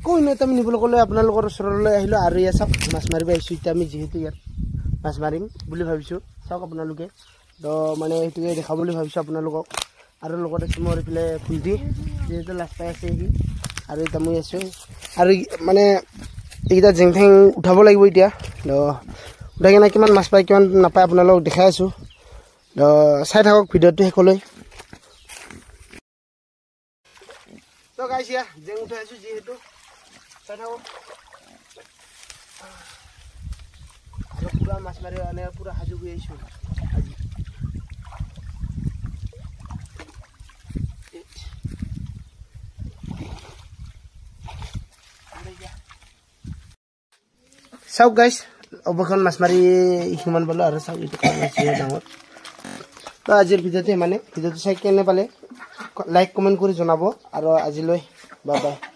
আকৌ ইমান এটা আমি নিবলৈ ক'লে আপোনালোকৰ ওচৰলৈ আহিলোঁ আৰু ইয়াত চাওক মাছ মাৰিব আহিছোঁ এতিয়া আমি যিহেতু ইয়াত মাছ মাৰিম বুলি ভাবিছোঁ চাওক আপোনালোকে তো মানে সেইটোকে দেখাম বুলি ভাবিছোঁ আপোনালোকক আৰু লগত আছে মোৰ এইফালে ভণ্টি যিহেতু লাজ পাই আছে সি আৰু এতিয়া মই আছোঁ আৰু মানে এইকেইটা জেং ঠেং উঠাব লাগিব এতিয়া তো উঠাই কিনে কিমান মাছ পায় কিমান নাপায় আপোনালোকক দেখাই আছোঁ তো চাই থাকক ভিডিঅ'টো শেষলৈ তো গাইছ ইয়া জেং উঠাই আছোঁ যিহেতু চাই থাকক আৰু পুৰা মাছ মাৰি আনে পুৰা সাজু হৈ আহিছোঁ আজি চাওক গাইছ অৱখন মাছ মাৰি সিমান পালোঁ আৰু চাওক এইটো ডাঙৰ তো আজিৰ ভিডিঅ'টো মানে ভিডিঅ'টো চাই কেনে পালে লাইক কমেণ্ট কৰি জনাব আৰু আজিলৈ বাই বাই